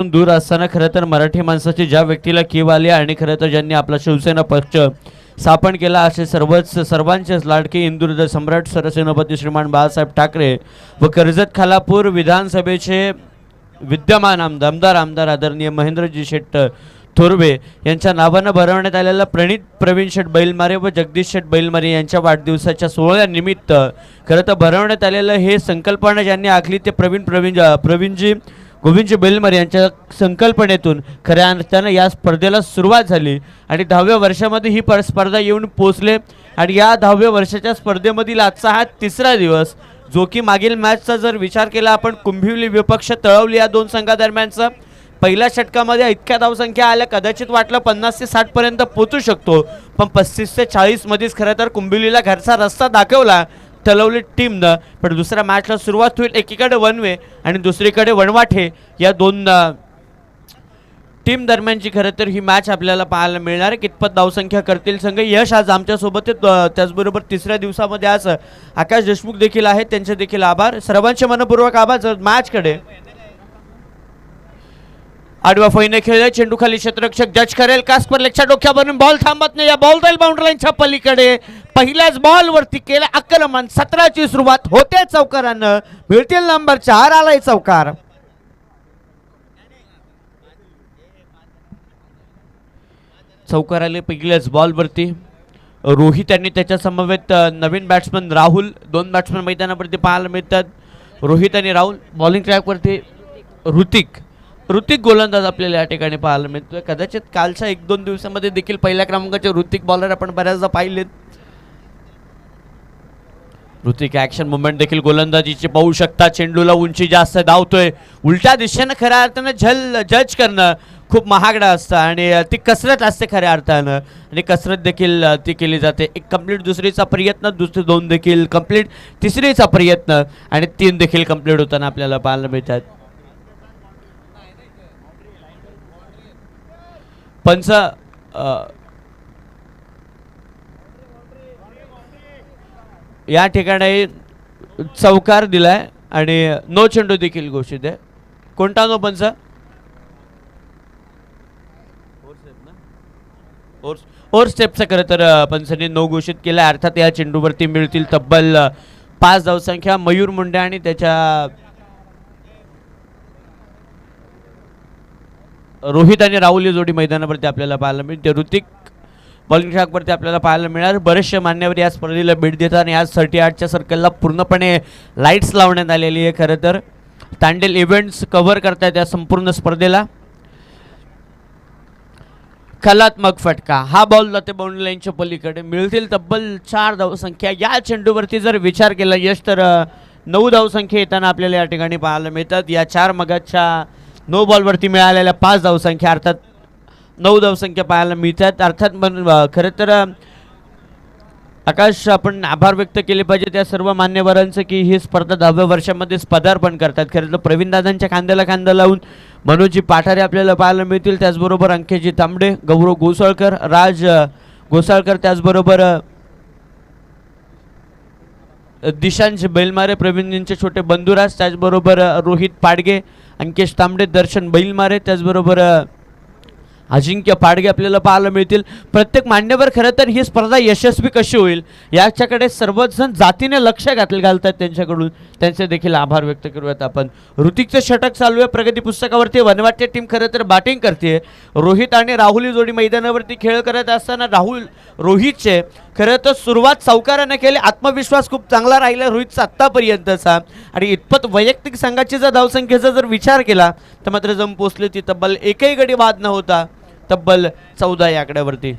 दूर असताना खरं तर मराठी माणसाची ज्या व्यक्तीला कीव आली आणि खरं तर ज्यांनी आपला शिवसेना पक्ष स्थापन केला असे सर्वांचेच लाडके इंदुरचे सम्राट सरसेनापती श्रीमान बाळासाहेब ठाकरे व कर्जत खालापूर विधानसभेचे विद्यमान आमदार आदरणीय महेंद्रजी शेट थोरवे यांच्या नावानं भरवण्यात आलेला प्रवीण शेट बैलमारे व जगदीश शेट बैलमारे यांच्या वाढदिवसाच्या सोहळ्यानिमित्त खरं तर भरवण्यात आलेलं हे संकल्पना ज्यांनी आखली ते प्रवीणजी गोविंदजी बैलमारे यांच्या संकल्पनेतून खऱ्या अर्थानं या स्पर्धेला सुरुवात झाली आणि 10व्या वर्षामध्ये ही स्पर्धा येऊन पोचले आणि या 10व्या वर्षाच्या स्पर्धेमधील आजचा हा तिसरा दिवस जो की मागील मॅचचा जर विचार केला आपण कुंभिवली विपक्ष तळवली या दोन संघादरम्यानचा पहिल्या षटकामध्ये इतक्या धावसंख्या आल्या कदाचित वाटलं 50 ते 60 पर्यंत पोहोचू शकतो पण 35 ते 40 मध्येच खरं तर कुंभिवलीला घरचा रस्ता दाखवला तळवली टीमनं. पण दुसऱ्या मॅचला सुरुवात होईल एकीकडे वनवे आणि दुसरीकडे वनवाठे या दोन टीम दरम्यानची खरं तर ही मॅच आपल्याला पाहायला मिळणार आहे. कितपत धावसंख्या करतील संघ यश आज आमच्यासोबत त्याचबरोबर तिसऱ्या दिवसामध्ये आज आकाश देशमुख देखील आहेत त्यांचे देखील आभार सर्वांचे मनपूर्वक आभार. मॅचकडे आडवा फैने खेळले चेंडू खाली क्षेत्ररक्षक जज करेल कास्पर लेगच्या डोक्यावरून बॉल थांबत नाही या बॉल जाईल बाउंड्री लाईनच्या पलीकडे पहिल्याच बॉल वरती केलं आक्रमण 17ची सुरुवात होते चौकारानं मिळतील नंबर 4 आलाय चौकार. चौकार आले पहिल्याच बॉल वरती रोहित यांनी त्याच्या समवेत नवीन बॅट्समन राहुल दोन बॅट्समन मैदानावरती पाहायला मिळतात. रोहित आणि राहुल बॉलिंग ट्रॅकवरती ऋतिक गोलंदाज आपल्याला या ठिकाणी पाहायला मिळतोय. कदाचित कालच्या 1-2 दिवसामध्ये देखील पहिल्या क्रमांकाचे ऋतिक बॉलर आपण बऱ्याचदा पाहिलेत. ऋतिक ॲक्शन मुवमेंट देखील गोलंदाजीची पाहू शकता. चेंडूला उंची जास्त धावतोय उलट्या दिशेनं खऱ्या अर्थानं जज करणं खूप महागडं असतं आणि ती कसरत असते खऱ्या अर्थानं आणि कसरत देखील ती केली जाते. एक कंप्लीट दुसरीचा प्रयत्न दुसरे 2 देखील कंप्लीट तिसरीचा प्रयत्न आणि 3 देखील कंप्लीट होताना आपल्याला पाहायला मिळतात. पंच या ठिकाणी चौकार दिलाय आणि नो चेंडू देखील घोषित आहे. कोणता नो पंच ओर स्टेपचा खरं तर पंचांनी नो घोषित केला. अर्थात या चेंडूवरती मिळतील तब्बल 5 धावसंख्या. मयूर मुंडे आणि त्याच्या रोहित आणि राहुल ही जोडी मैदानावरती आपल्याला पाहायला मिळते. ऋतिक बॉलिंग ट्रॅकवरती आपल्याला पाहायला मिळणार. बरेचसे मान्यवर या स्पर्धेला भेट देतात आणि आज 38च्या सर्कलला पूर्णपणे लाईट्स लावण्यात आलेली आहे. खरं तर तांडेल इव्हेंट्स कव्हर करतायत या संपूर्ण स्पर्धेला. कलात्मक फटका हा बॉल जाते बाउंड्री लाईनच्या पलीकडे मिळतील तब्बल 4 धावसंख्या. या चेंडूवरती जर विचार केला यश तर 9 धावसंख्या येताना आपल्याला या ठिकाणी पाहायला मिळतात. या 4 मगाच्या नो बॉलवरती मिळालेल्या 5 धावसंख्या अर्थात 9 धावसंख्या पाहायला मिळतात. अर्थात खरं तर आकाश आपण आभार व्यक्त केले पाहिजे त्या सर्व मान्यवरांचं की ही स्पर्धा 10व्या वर्षामध्ये पदार्पण करतात. खरं तर प्रवीणदादांच्या खांद्याला खांदा लावून मनोजी पाठारे आपल्याला पाहायला मिळतील. त्याचबरोबर अंकेजी तांबडे गौरव गोसाळकर राज गोसाळकर त्याचबरोबर दिशांश बैलमारे प्रवीणजींचे छोटे बंधुराज त्याचबरोबर रोहित पाडगे अंकेश तांबडे दर्शन बैलमारे त्याचबरोबर अजिंक्य पाडगे आपल्याला पाहायला मिळतील. प्रत्येक मान्यवर खरं तर ही स्पर्धा यशस्वी कशी होईल याच्याकडे सर्वजण जातीने लक्ष घालतात. त्यांच्याकडून त्यांचे देखील आभार व्यक्त करूयात आपण. ऋतिकचं षटक चालू आहे प्रगती पुस्तकावरती. वनवाटे टीम खरं तर बॅटिंग करते. रोहित आणि राहुल ही जोडी मैदानावरती खेळ करत असताना रोहितचे खरं तर सुरुवात चौकाराने केली. आत्मविश्वास खूप चांगला राहिला रोहितचा आत्तापर्यंतचा आणि इतपत वैयक्तिक संघाची जर धावसंख्येचा जर विचार केला तर मात्र जम पोचली ती तब्बल एकही गडी बाद न होता तब्बल 14 या आकड्यावरती.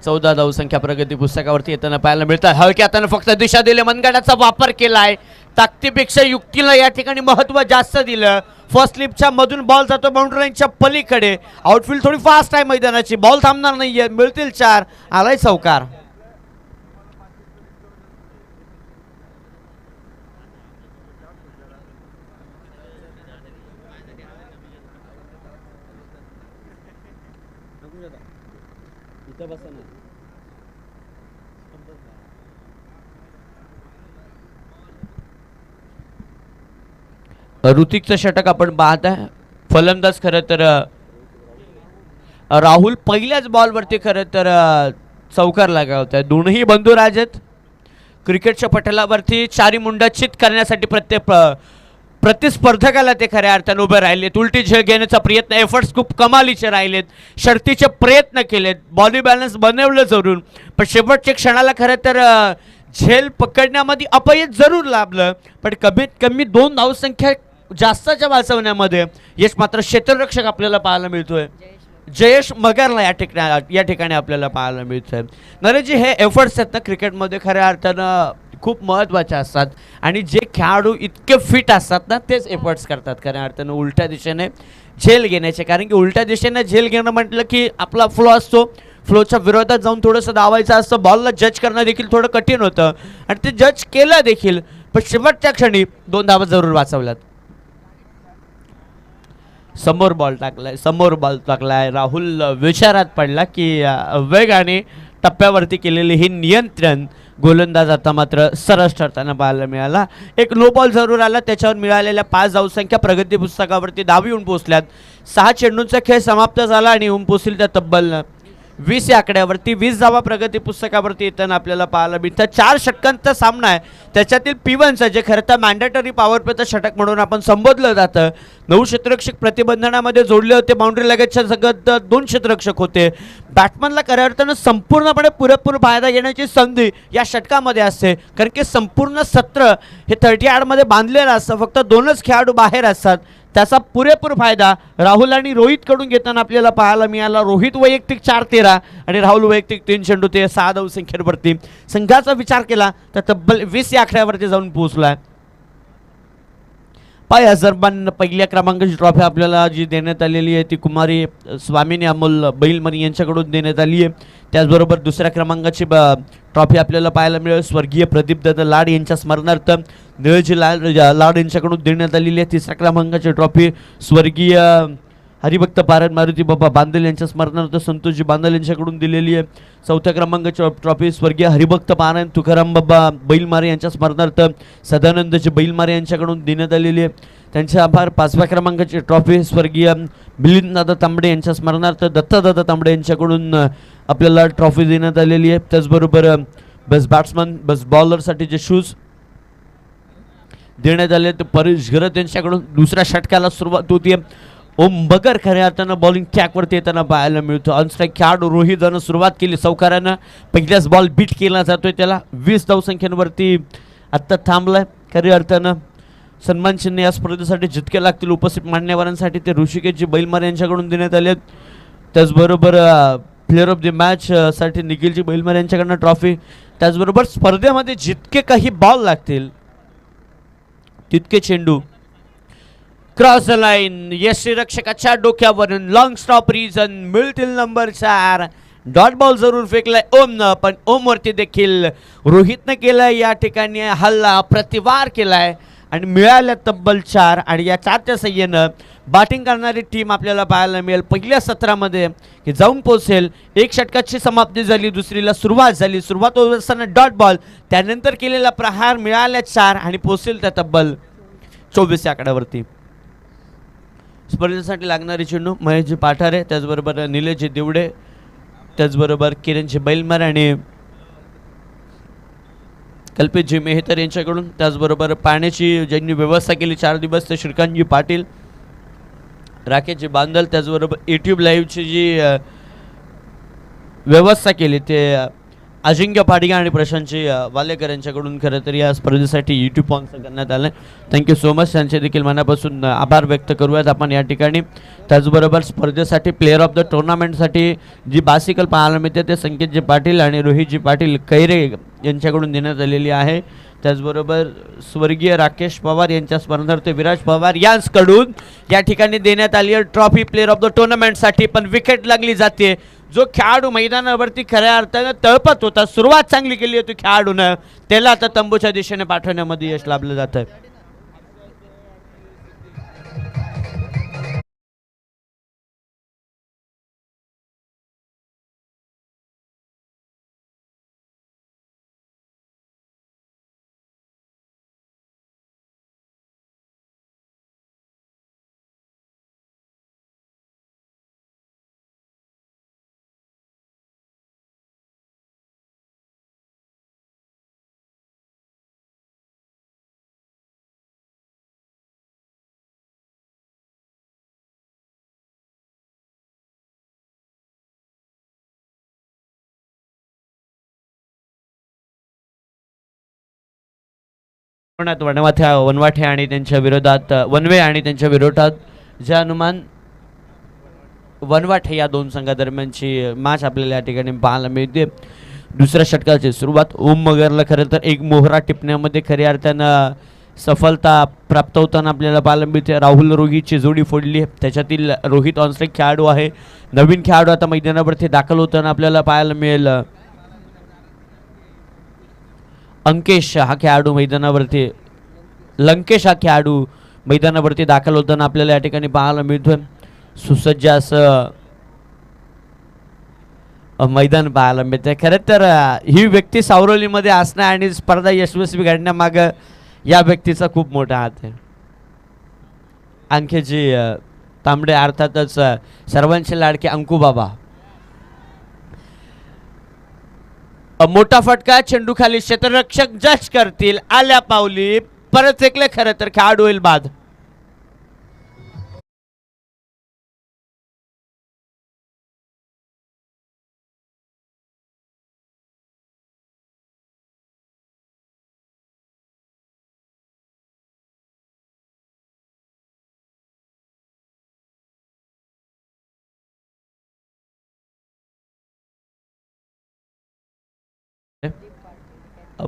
14 धावसंख्या प्रगती पुस्तकावरती येताना पाहायला मिळतात. हलक्या हाताने फक्त दिशा दिले मनगडाचा वापर केलाय. ताकदीपेक्षा युक्तीला या ठिकाणी महत्त्व जास्त दिलं. फर्स्ट स्लिपच्या मधून बॉल जातो बाउंड्री लाईनच्या पलीकडे. आउटफील्ड थोडी फास्ट आहे मैदानाची. बॉल थांबणार नाहीये मिळतील 4 आलाय चौकार. ऋतिकचं षटक आपण पाहताय. फलंदाज खरं तर राहुल पहिल्याच बॉलवरती खरं तर चौकार लगावत आहे. दोनही बंधुराज आहेत. क्रिकेटच्या पटलावरती चारी मुंड चित करण्यासाठी प्रत्येक प्रतिस्पर्धकाला ते खऱ्या अर्थाने उभे राहिलेत. उलटी झेल घेण्याचा प्रयत्न, एफर्ट्स खूप कमालीचे राहिलेत. शर्तीचे प्रयत्न केलेत, बॉडी बॅलन्स बनवलं जरूर, पण शेवटच्या क्षणाला खरं तर झेल पकडण्यामध्ये अपयश जरूर लाभलं. पण कमीत कमी 2 धावसंख्या जास्तच्या वाचवण्यामध्ये यश मात्र क्षेत्ररक्षक आपल्याला पाहायला मिळतोय. जयेश मगरला या ठिकाणी आपल्याला पाहायला मिळतंय. नरेशजी, हे एफर्ट्स आहेत ना क्रिकेटमध्ये खऱ्या अर्थानं खूप महत्त्वाचे असतात आणि जे खेळाडू इतके फिट असतात ना तेच एफर्ट्स करतात खऱ्या अर्थानं उलट्या दिशेने झेल घेण्याचे. कारण की उलट्या दिशेने झेल घेणं म्हटलं की आपला फ्लो असतो, फ्लोच्या विरोधात जाऊन थोडंसं धावायचं असतं. बॉलला जज करणं देखील थोडं कठीण होतं आणि ते जज केलं देखील, पण शेवटच्या क्षणी 2 धावा जरूर वाचवल्यात. समोर बॉल टाकलाय. राहुल विचारात पडला की वेगाने टप्प्यावरती केलेले हे नियंत्रण गोलंदाज आता मात्र सरस ठरताना पाहायला मिळाला. एक नो बॉल जरूर आला, त्याच्यावर मिळालेल्या 5 धावसंख्या प्रगती पुस्तकावरती 10 येऊन पोहोचल्यात. 6 चेंडूंचा खेळ समाप्त झाला आणि येऊन पोहोचतील त्या तब्बल 20 या आकड्यावरती. 20 धावा प्रगती पुस्तकावरती येताना आपल्याला पाहायला मिळतं. 4 षटकांचा सामना आहे, त्याच्यातील P1चं जे खरं तर मॅन्डेटरी पॉवर प्लेचं षटक म्हणून आपण संबोधलं जातं. 9 क्षेत्ररक्षक प्रतिबंधनामध्ये जोडले होते. बाउंड्री लगतच्या जगत 2 क्षेत्ररक्षक होते. बॅट्समनला खऱ्या अर्थानं संपूर्णपणे पुरेपूर फायदा घेण्याची संधी या षटकामध्ये असते, कारण की संपूर्ण सत्र हे 30 यार्डमध्ये बांधलेलं असतं. फक्त 2च खेळाडू बाहेर असतात. त्याचा पुरेपूर फायदा राहुल आणि रोहितकडून घेताना आपल्याला पाहायला मिळाला. रोहित वैयक्तिक 4-13 आणि राहुल वैयक्तिक 3 चेंडू ते 6 धावसंख्येवरती. संघाचा विचार केला तर तब्बल 20 या आकड्यावरती जाऊन पोहोचला. पाय अझरबान पहिल्या क्रमांकाची ट्रॉफी आपल्याला जी देण्यात आलेली आहे ती कुमारी स्वामिनी अमोल बैलमणी यांच्याकडून देण्यात आली आहे. त्याचबरोबर दुसऱ्या क्रमांकाची ट्रॉफी आपल्याला पाहायला मिळेल स्वर्गीय प्रदीपदादा लाड यांच्या स्मरणार्थ निळजी लाड यांच्याकडून देण्यात आलेली आहे. तिसऱ्या क्रमांकाची ट्रॉफी स्वर्गीय हरिभक्त पारण मारुती बाबा बांदल यांच्या स्मरणार्थ संतोषजी बांदल यांच्याकडून दिलेली आहे. चौथ्या क्रमांकाची ट्रॉफी स्वर्गीय हरिभक्त पारण तुकाराम बाबा बैलमारे यांच्या स्मरणार्थ सदानंदजी बैलमारे यांच्याकडून देण्यात आलेली आहे. त्यांचे आभार. 5व्या क्रमांकाची ट्रॉफी स्वर्गीय मिलिंददादा तांबडे यांच्या स्मरणार्थ दत्तादादा तांबडे यांच्याकडून आपल्याला ट्रॉफी देण्यात आलेली आहे. त्याचबरोबर बेस्ट बॅट्समन बेस्ट बॉलरसाठी जे शूज देण्यात आले ते परेश घरत यांच्याकडून. दुसऱ्या षटकाला सुरुवात होती. ओम बगर खऱ्या अर्थानं बॉलिंग ट्रॅकवरती येताना पाहायला मिळतो. ऑनस्ट्राईक खेळाडू रोहितनं सुरुवात केली चौकारानं. पहिल्याच बॉल बीट केला जातोय त्याला. 20 धावसंख्येवरती आत्ता थांबलाय. खऱ्या अर्थानं सन्मान चिन्ह या स्पर्धेसाठी जितके लागतील उपस्थित मान्यवरांसाठी ते ऋषिकेशजी बैलमारे यांच्याकडून देण्यात आले. त्याचबरोबर प्लेअर ऑफ द मॅच साठी निखिलजी बैलमारे यांच्याकडनं ट्रॉफी. त्याचबरोबर स्पर्धेमध्ये जितके काही बॉल लागतील तितके चेंडू क्रॉस द लाईन यष्टीरक्षकाच्या डोक्यावरून लॉंग स्टॉप रिजन मिळतील नंबर 4. डॉट बॉल जरूर फेकलाय ओमनं, पण ओमवरती देखील रोहितनं केलाय या ठिकाणी हल्ला प्रतिवार केलाय आणि मिळाल्या तब्बल 4. आणि या 4च्या सहाय्यानं बॅटिंग करणारी टीम आपल्याला पाहायला मिळेल पहिल्या सत्रामध्ये की जाऊन पोहोचेल. 1 षटकाची समाप्ती झाली, दुसरीला सुरुवात झाली. सुरुवात होत असताना डॉट बॉल, त्यानंतर केलेला प्रहार मिळाल्या 4 आणि पोहोचेल त्या तब्बल 24 या आकड्यावरती. स्पर्धेसाठी लागणारे चेंडू महेशजी पाठारे, त्याचबरोबर निलेशजी देवडे, त्याचबरोबर किरणजी बैलमार आणि कल्पेशजी मेहतर यांच्याकडून. त्याचबरोबर पाण्याची ज्यांनी व्यवस्था केली 4 दिवस ते श्रीकांतजी पाटील, राकेशजी बांदल, त्याचबरोबर यूट्यूब लाईव्हची जी व्यवस्था केली ते अजिंक्य पाडिगा आणि प्रशांतजी वालेकर यांच्याकडून खरं तर या स्पर्धेसाठी यूट्यूब स्पॉन्सर करण्यात आलं. Thank you so much. त्यांचे देखील मनापासून आभार व्यक्त करूयात आपण या ठिकाणी. त्याचबरोबर स्पर्धेसाठी प्लेअर ऑफ द टुर्नामेंटसाठी जी बासिकल पाहायला मिळते ते संकेतजी पाटील आणि रोहितजी पाटील कैरे यांच्याकडून देण्यात आलेली आहे. त्याचबरोबर स्वर्गीय राकेश पवार यांच्या स्मरणार्थ विराज पवार यांच्याकडून या ठिकाणी देण्यात आली आहे ट्रॉफी प्लेअर ऑफ द टुर्नामेंटसाठी. पण विकेट लागली जाते. जो खेळाडू मैदानावरती खऱ्या अर्थानं तळपत होता, सुरुवात चांगली केली होती खेळाडूनं, त्याला आता तंबूच्या दिशेने पाठवण्यामध्ये यश लाभलं जातं. वनवाठे आणि त्यांच्या विरोधात वनवे आणि त्यांच्या विरोधात जय हनुमान वनवाठे या दोन संघादरम्यानची मॅच आपल्याला या ठिकाणी पाहायला मिळते. दुसऱ्या षटकाची सुरुवात ओम मगरला खरं तर एक मोहरा टिपण्यामध्ये खऱ्या अर्थानं सफलता प्राप्त होताना आपल्याला पाहायला मिळते. राहुल रोहीची जोडी फोडली, त्याच्यातील रोहित ऑनस्ट्राईक खेळाडू आहे. नवीन खेळाडू आता मैदानावरती दाखल होताना आपल्याला पाहायला मिळेल. अंकेश हा खेळाडू मैदानावरती, लंकेश हा खेळाडू मैदानावरती दाखल होताना आपल्याला या ठिकाणी पाहायला मिळतोय. सुसज्ज असं मैदान पाहायला मिळते. खरं तर ही व्यक्ती सावरवलीमध्ये असणं आणि स्पर्धा यशस्वी घडण्यामागं या व्यक्तीचा खूप मोठा हात आहे. अंकेजी तांबडे अर्थातच सर्वांचे लाडके अंकू बाबा. मोठा फटका, चेंडू खाली, क्षेत्ररक्षक जज करतील, आल्या पावली, परत फेकले. खरं तर खेळाडू होईल बाद.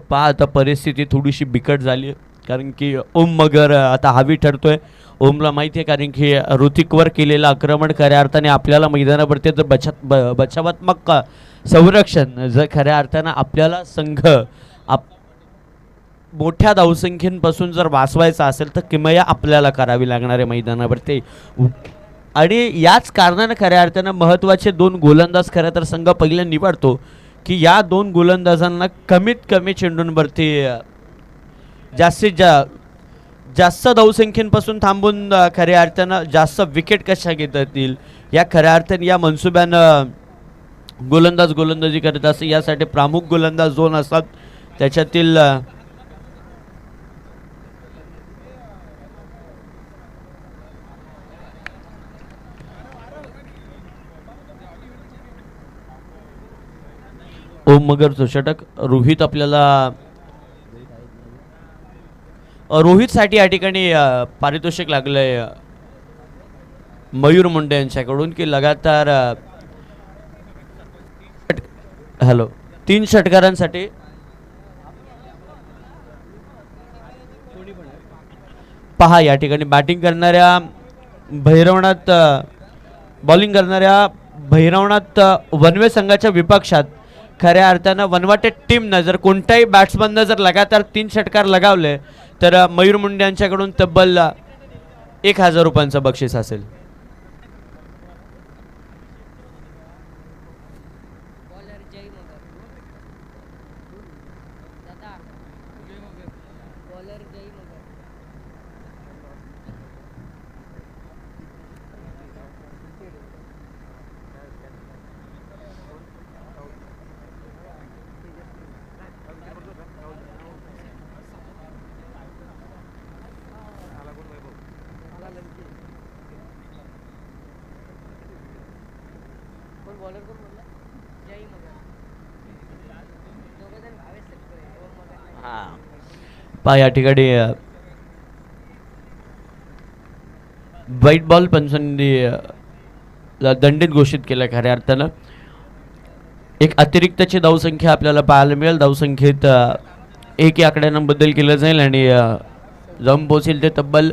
पहा आता परिस्थिती थोडीशी बिकट झाली आहे, कारण की ओम मगर आता हावी ठरतोय. ओमला माहिती आहे, कारण की ऋतिकवर केलेलं आक्रमण खऱ्या अर्थाने आपल्याला मैदानावरती जर बचावात्मक संरक्षण जर खऱ्या अर्थानं आपल्याला संघ मोठ्या धावसंख्येपासून जर वाचवायचा असेल तर किमया आपल्याला करावी लागणार आहे मैदानावरती. आणि याच कारणानं खऱ्या अर्थानं महत्त्वाचे दोन गोलंदाज खरं तर संघ पहिल्या निवडतो की या दोन गोलंदाजांना कमीत कमी चेंडूंवरती जास्तीत जास्त धावसंख्येपासून थांबून खऱ्या अर्थानं जास्त विकेट कशा घेता येतील या खऱ्या अर्थाने या मनसुब्यानं गोलंदाजी करत असते. यासाठी प्रमुख गोलंदाज दोन असतात, त्याच्यातील ओम मगरचं षटक. रोहित आपल्याला रोहितसाठी या ठिकाणी पारितोषिक लागलंय मयूर मुंडे यांच्याकडून की लगातार 3 षटकारांसाठी पहा या ठिकाणी बॅटिंग करणाऱ्या भैरवनाथ, बॉलिंग करणाऱ्या भैरवनाथ वनवे संघाच्या विपक्षात खऱ्या अर्थानं वनवाटे टीमनं जर कोणत्याही बॅट्समननं जर लगातार 3 षटकार लगावले तर मयूर मुंडे यांच्याकडून तब्बल 1000 रुपयांचं बक्षीस असेल. पहा या ठिकाणी व्हाईट बॉल पंचांनी दंडित घोषित केलं. खऱ्या अर्थानं एक अतिरिक्तची धावसंख्या आपल्याला पाहायला मिळेल. धावसंख्येत एक या आकड्यानं बदल केला जाईल आणि जाऊन पोहोचेल ते तब्बल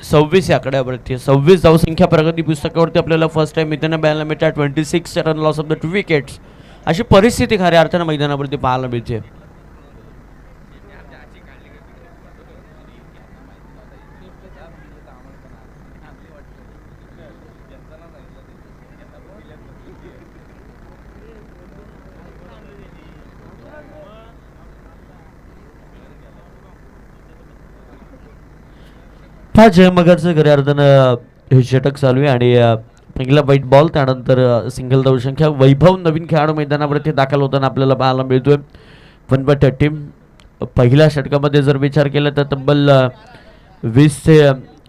26 या आकड्यावरती. 26 धावसंख्या प्रगती पुस्तकावरती आपल्याला फर्स्ट टाइम इथे पाहायला मिळतात. 26 run loss of the 2 wickets अशी परिस्थिती खऱ्या अर्थानं मैदानावरती पाहायला मिळते. हा जय मगरचं खऱ्या अर्थानं हे षटक चालू आहे आणि पहिला व्हाईट बॉल, त्यानंतर सिंगल धावसंख्या. वैभव नवीन खेळाडू मैदानावरती दाखल होताना आपल्याला पाहायला मिळतोय. वनबट टीम पहिल्या षटकामध्ये जर विचार केला तर तब्बल 20 ते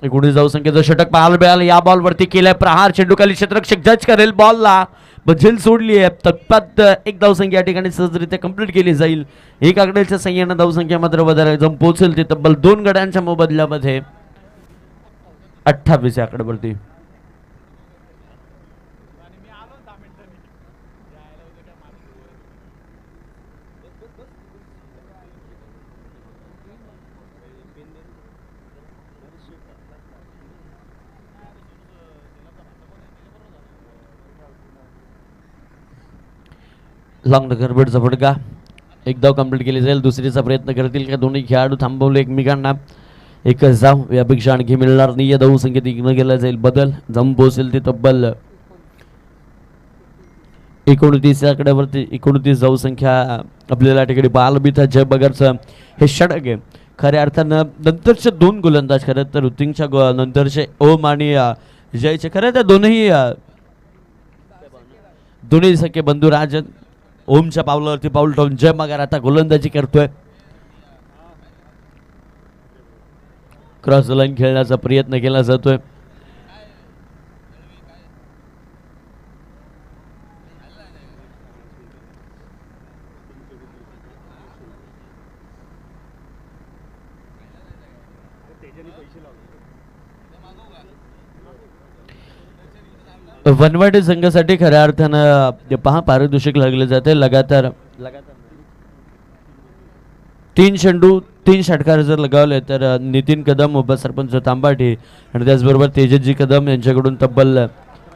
19 धावसंख्येचं षटक पाहायला मिळालं. या बॉलवरती केलाय प्रहार, चेंडू खाली, क्षेत्ररक्षक जज करेल बॉलला, झेल सोडली आहे. तत्पात एक धावसंख्या या ठिकाणी सहजरित्या कंप्लीट केली जाईल. एक आकड्याच्या संख्येनं धावसंख्या मात्र बदलायला जाऊन पोहोचेल ते तब्बल 2 गड्यांच्या मोबदल्यामध्ये 28 या आकड्यावरती. लॉंग गडबडचा फटका. एक धाव कंप्लीट केली जाईल. दुसरीचा प्रयत्न करतील का दोन्ही खेळाडू थांबवले एकमेकांना. एकच धाव यापेक्षा आणखी मिळणार नाही. धाव संख्येत इकडे गेला जाईल बदल. जाऊन पोहोचेल ते तब्बल 29 आकड्यावरती. 29 धाव संख्या आपल्याला ठिकाणी बालबिथा जय बगरचं हे षटक आहे. खऱ्या अर्थानं नंतरचे 2 गोलंदाज खरं तर ऋतिंगच्या नंतरचे ओम आणि जयचे खरं तर दोन्ही सख्खे बंधू राजन. ओमच्या पावलावरती पाऊल ठेवून जय मगर आता गोलंदाजी करतोय. क्रॉस लाईन खेळण्याचा प्रयत्न केला जातोय. वनवाडी संघासाठी खऱ्या अर्थानं पहा पारितोषिक लागले जाते. लगातार 3 चेंडू 3 षटकार जर लगावले तर नितीन कदम उपसरपंच तांबाटी आणि त्याचबरोबर तेजसजी कदम यांच्याकडून तब्बल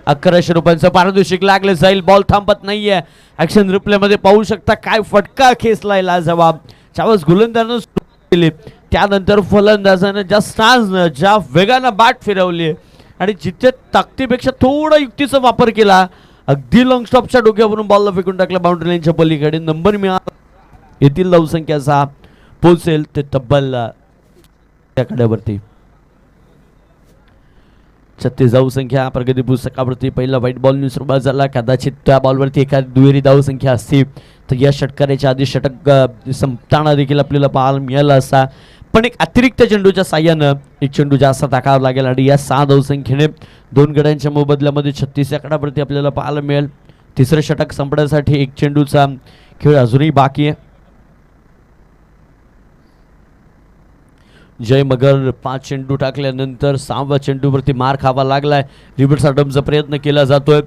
1100 रुपयांचं पारितोषिक लागले जाईल. बॉल थांबत नाहीये. ऍक्शन रिप्लेमध्ये पाहू शकता काय फटका खेचलाय लाजवाब. ज्यावेळेस गोलंदाजानं केली त्यानंतर फलंदाजानं ज्या स्टान्सनं ज्या वेगानं बॅट फिरवली आणि जिथे ताकदीपेक्षा थोडा युक्तीचा वापर केला अगदी लॉंग स्टॉपच्या डोक्यावरून बॉलला फेकून टाकला बाउंड्री लाईनच्या पलीकडे. नंबर मिळाला. येथील धावसंख्या 6 पोहोचेल ते तब्बल त्या कड्यावरती 36 धावसंख्या प्रगती पुस्तकावरती. पहिला व्हाईट बॉलने सुरुवात झाला. कदाचित त्या बॉलवरती एखादी दुहेरी धावसंख्या असती तर या षटकाराच्या आधी षटक संपताना देखील आपल्याला पाहायला मिळाला असता. पण एक अतिरिक्त चेंडूच्या साह्यानं एक चेंडू जास्त टाकावा लागेल आणि या 6 धावसंख्येने 2 गड्यांच्या मोबदल्यामध्ये 36 आकड्यावरती आपल्याला पाहायला मिळेल. तिसरं षटक संपण्यासाठी एक चेंडूचा खेळ अजूनही बाकी आहे. जय मगर 5 चेंडू टाकल्यानंतर 6व्या चेंडूवरती मार खावा लागलाय. रिव्हर्स अटमचा प्रयत्न केला जातोय.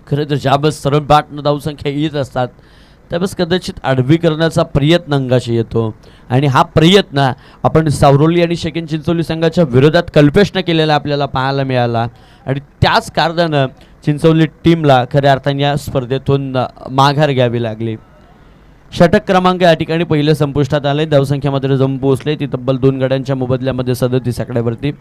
खरं तर ज्यावेळेस सरळ बॅटनं धावसंख्या येत असतात त्यावेळेस कदाचित आडवी करण्याचा प्रयत्न अंगाशी येतो आणि हा प्रयत्न आपण सावरोली आणि शेकेन चिंचोली संघाच्या विरोधात कल्पेशनं केलेला आपल्याला पाहायला मिळाला आणि त्याच कारणानं चिंचोली टीमला खऱ्या अर्थाने या स्पर्धेतून माघार घ्यावी लागली. षटक क्रमांक या ठिकाणी पहिले संपुष्टात आले. धावसंख्या मात्र जमून पोहोचले ती तब्बल 2 गड्यांच्या मोबदल्यामध्ये 37 आकड्यावरती.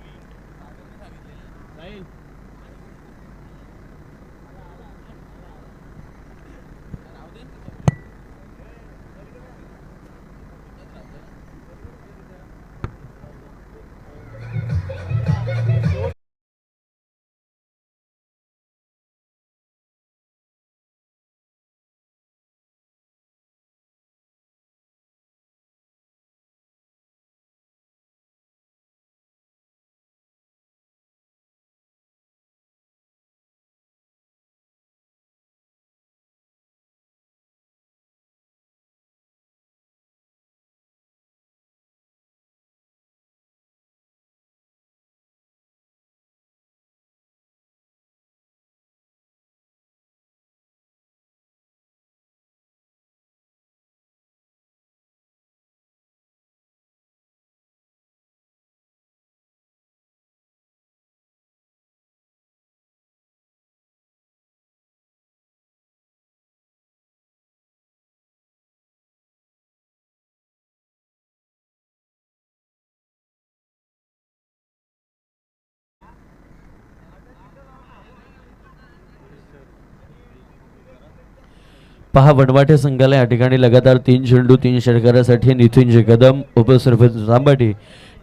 पहा वनवाटे संघाला या ठिकाणी लगातार 3 चेंडू 3 षटकारासाठी नितीनजी कदम उपसरपंच तांबाटी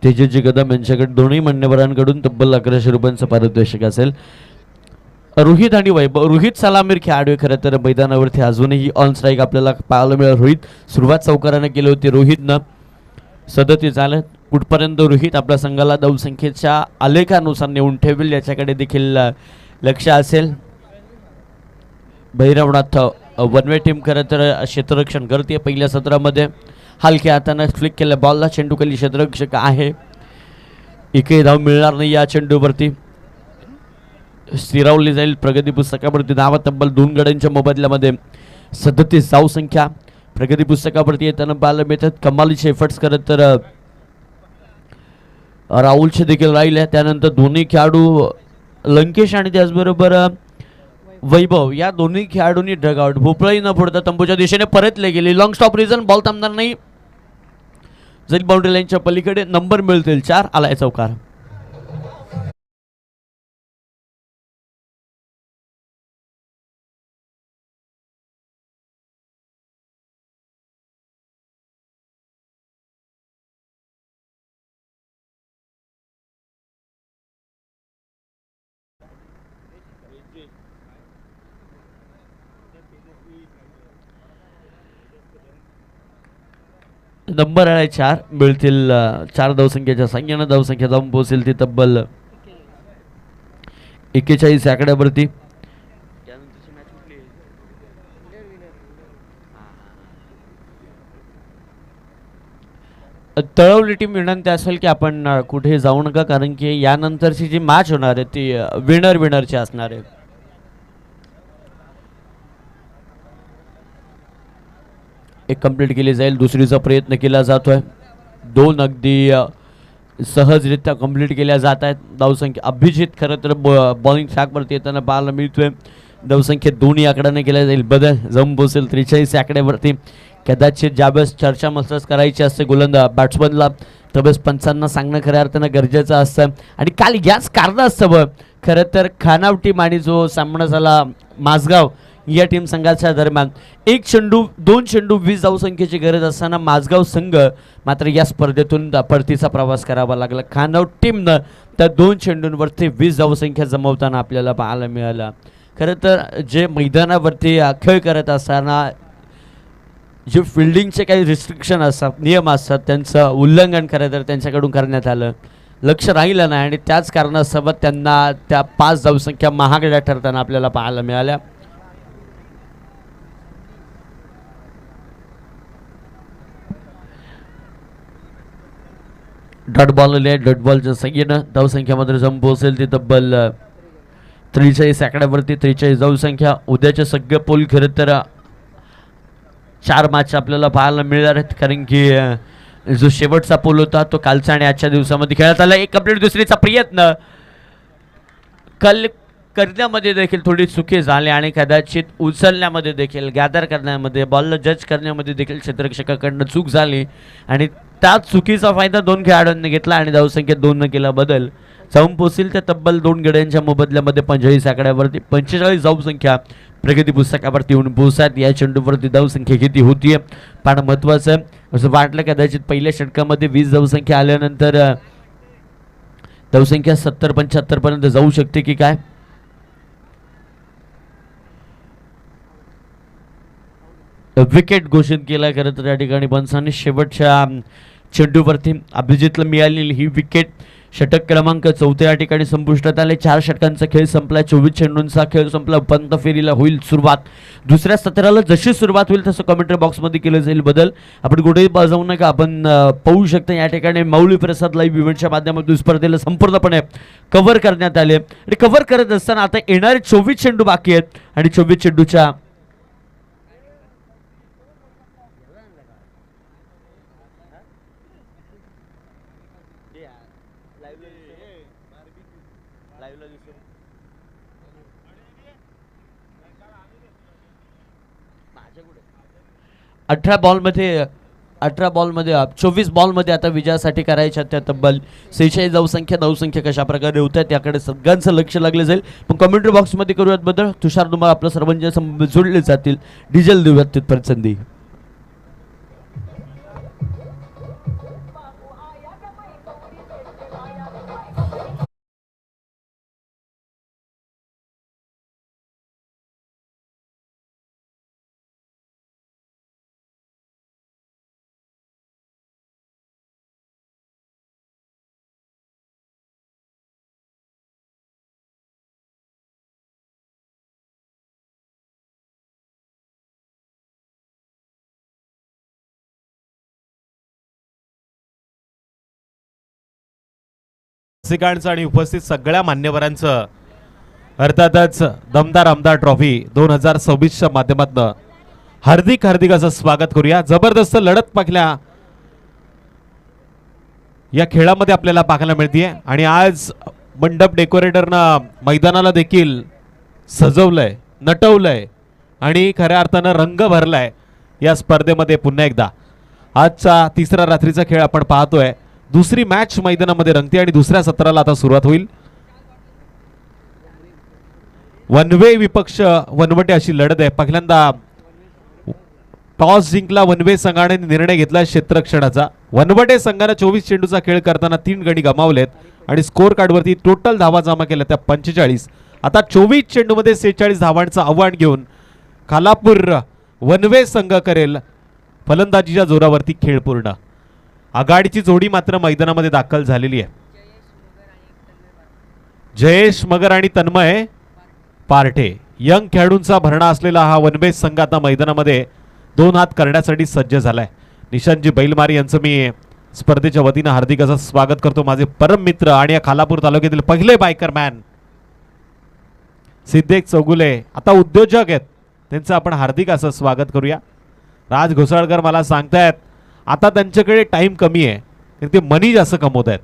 तेजसजी कदम यांच्याकडे दोन्ही मान्यवरांकडून तब्बल 1100 रुपयांचं पारितोषिक असेल. रोहित आणि वैभव रोहित सलामीर खेळाडू खरं तर मैदानावरती अजूनही ऑन स्ट्राईक आपल्याला पाहायला मिळालं. रोहित सुरुवात चौकाराने केली होती. रोहितनं 37 झालं. कुठपर्यंत रोहित आपल्या संघाला धावसंख्येच्या आलेखानुसार नेऊन ठेवेल याच्याकडे देखील लक्ष असेल. भैरवनाथ वनवे टीम खरं तर क्षेत्ररक्षण करते पहिल्या सत्रामध्ये. हलक्या हातानं फ्लिक केल्या बॉलला, चेंडू खाली क्षेत्ररक्षक आहे. एकही धाव मिळणार नाही या चेंडूवरती. स्थिरावली जाईल प्रगती पुस्तकावरती धावा तब्बल 2 गड्यांच्या मोबदल्यामध्ये 37 धाव संख्या प्रगती पुस्तकावरती येताना पाहायला मिळतात. कमालीचे एफर्ट्स करत तर राहुलचे देखील राहिले. त्यानंतर दोन्ही खेळाडू लंकेश आणि त्याचबरोबर वैभव या दोन्ही खेळाडूंनी ढगआउट भोपळाही न फोडता तंबूच्या दिशेने परतले गेले. लॉंग स्टॉप रिझन, बॉल थांबणार नाही. जरी बाउंड्री लाईनच्या पलीकडे नंबर मिळतील 4 आलाय चौकार. नंबर आहे 4 मिळतील. 4 धावसंख्येच्या संख्येनं धावसंख्या जाऊन पोहोचेल ती तब्बल 41 आकड्यावरती. तळवली टीम विनंती असेल की आपण कुठे जाऊ नका, कारण की यानंतरची जी मॅच होणार आहे ती विनरची असणार आहे. एक कंप्लीट केली जाईल, दुसरीचा प्रयत्न केला जातोय. 2 अगदी सहजरित्या कंप्लीट केल्या जात आहेत. धावसंख्या अभिजित खरं तर बॉलिंग ट्रॅकवरती येताना पाहायला मिळतोय. धावसंख्येत 2 आकड्याने केल्या जाईल बदल, जम पोसेल 43 आकड्यावरती. कदाचित ज्यावेळेस चर्चा मस्तच करायची असते गोलंदाज बॅट्समनला, त्यावेळेस पंचांना सांगणं खऱ्या अर्थानं गरजेचं असतं. आणि काल याच कारणास्तव खरं तर खानाव टीम आणि जो सामना झाला माझगाव या टीम संघाच्या दरम्यान 2 चेंडू 20 धावसंख्येची गरज असताना माझगाव संघ मात्र या स्पर्धेतून परतीचा प्रवास करावा लागला. खानाव टीमनं त्या 2 चेंडूंवरती 20 धावसंख्या जमवताना आपल्याला पाहायला मिळालं. खरं तर जे मैदानावरती खेळ करत असताना जे फिल्डिंगचे काही रिस्ट्रिक्शन असतात, नियम असतात, त्यांचं उल्लंघन खरं तर त्यांच्याकडून करण्यात आलं. लक्ष राहिलं नाही आणि त्याच कारणासोबत त्यांना त्या 5 धावसंख्या महागड्या ठरताना आपल्याला पाहायला मिळाल्या. डॉट बॉल आले. डॉट बॉलच्या संख्येनं धावसंख्यामध्ये जम पोहोचेल ती तब्बल 43 आकड्यावरती. 43 धावसंख्या. उद्याचे सगळे पोल खरं तर 4 मॅच आपल्याला पाहायला मिळणार आहेत, कारण की जो शेवटचा पोल होता तो कालचा आणि आजच्या दिवसामध्ये खेळण्यात आला. एक कंप्लीट, दुसरीचा प्रयत्न कल करण्यामध्ये देखील थोडी चुकी झाली आणि कदाचित उचलण्यामध्ये देखील, गॅदर करण्यामध्ये, बॉलला जज करण्यामध्ये देखील क्षेत्ररक्षकाकडनं चूक झाली आणि त्याच चुकीचा फायदा 2 खेळाडूंनी घेतला आणि धावसंख्येत 2 न केला बदल. जाऊन पोहोचील त्या तब्बल 2 गड्यांच्या मोबदल्यामध्ये 45 आकड्यावरती. 45 धावसंख्या प्रगती पुस्तकावरती येऊन पोहोचतात. या चेंडूवरती धावसंख्या किती होतीये पण महत्त्वाचं असं वाटलं कदाचित पहिल्या षटकामध्ये 20 धावसंख्या आल्यानंतर धावसंख्या 70-75 पर्यंत जाऊ शकते की काय. विकेट घोषित केला खरं तर या ठिकाणी पंचांनी. शेवटच्या चेंडूवरती अभिजितला मिळालेली ही विकेट. षटक क्रमांक 4 या ठिकाणी संपुष्टात आले. 4 षटकांचा खेळ संपला. 24 चेंडूंचा खेळ संपला. पंत फेरीला होईल सुरुवात. दुसऱ्या सत्राला जशी सुरुवात होईल तसं कमेंट्री बॉक्समध्ये केलं जाईल बदल. आपण कुठेही जाऊ नका. आपण पाहू शकता या ठिकाणी माऊली प्रसाद लाईव्ह इव्हेंटच्या माध्यमातून स्पर्धेला संपूर्णपणे कव्हर करण्यात आले आणि कव्हर करत असताना आता येणारे 24 चेंडू बाकी आहेत आणि 24 चेंडूच्या अठरा बॉलमध्ये 24 बॉलमध्ये आता विजयासाठी करायच्या त्या तब्बल 46 धावसंख्या कशा प्रकारे होत आहे त्याकडे सगळ्यांचं लक्ष लागलं जाईल. पण कमेंट्री बॉक्समध्ये करूयात बदल. तुषार तुम्हाला आपलं सर्वांच्या जोडले जातील. डिझेल देऊयात तिथपर्यंत संधी. रसिकांचं आणि उपस्थित सगळ्या मान्यवरांचं अर्थातच दमदार आमदार ट्रॉफी 2026च्या माध्यमातून हार्दिक हार्दिक असं स्वागत करूया। जबरदस्त लढत पाहिल्या या खेळामध्ये आपल्याला पाहायला मिळते आणि आज मंडप डेकोरेटरनं मैदानाला देखील सजवलंय, नटवलंय आणि खऱ्या अर्थानं रंग भरलाय या स्पर्धेमध्ये। पुन्हा एकदा आजचा तिसरा रात्रीचा खेळ आपण पाहतोय। दुसरी मॅच मैदानामध्ये रंगते आणि दुसऱ्या सत्राला आता सुरुवात होईल। वनवे विपक्ष वनवटे अशी लढत आहे। पहिल्यांदा टॉस जिंकला वनवे संघाने, निर्णय घेतला क्षेत्ररक्षणाचा। वनवटे संघाने 24 चेंडूचा खेळ करताना 3 गडी गमावलेत आणि स्कोर कार्डवरती टोटल धावा जमा केल्या त्या 45। आता 24 चेंडूमध्ये 46 धावांचं आव्हान घेऊन खालापूर वनवे संघ करेल फलंदाजीच्या जोरावरती खेळ पूर्ण। आघाडीची जोडी मात्र मैदानामध्ये दाखल झालेली आहे। जयेश मगर आणि तन्मय पार्ठे यंग खेळाडूंचा भरणा असलेला हा वनवे संघ आता मैदानामध्ये 2 हात करण्यासाठी सज्ज झालाय। निशांतजी बैलमारी यांचं मी स्पर्धेच्या वतीनं हार्दिक असं स्वागत करतो। माझे परम मित्र आणि या खालापूर तालुक्यातील पहिले बायकर मॅन सिद्धेश चौगुले आता उद्योजक आहेत, त्यांचं आपण हार्दिक असं स्वागत करूया। राज घोसाळकर मला सांगतायत आता त्यांच्याकडे टाइम कमी आहे, ते मनी जास्त कमवत आहेत।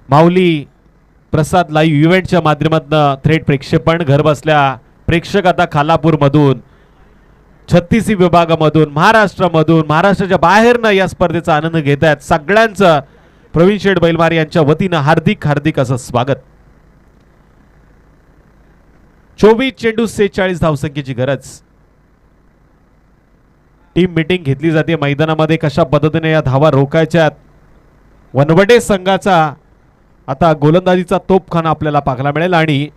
माऊली प्रसाद लाईव्ह इव्हेंटच्या माध्यमातून थेट प्रक्षेपण घर बसल्या प्रेक्षक आता खालापूर मधून 36 विभागामधून महाराष्ट्रामधून महाराष्ट्राच्या बाहेरनं या स्पर्धेचा आनंद घेत आहेत। सगळ्यांचं प्रवीण शेठ बैलमारी यांच्या वतीनं हार्दिक हार्दिक असं स्वागत। 24 चेंडू 46 धावसंख्येची गरज। टीम मीटिंग घेतली जाते मैदानामध्ये, कशा पद्धतीने या धावा रोखायच्यात। वनवटे संघाचा आता गोलंदाजीचा तोपखाना आपल्याला पाहायला मिळेल आणि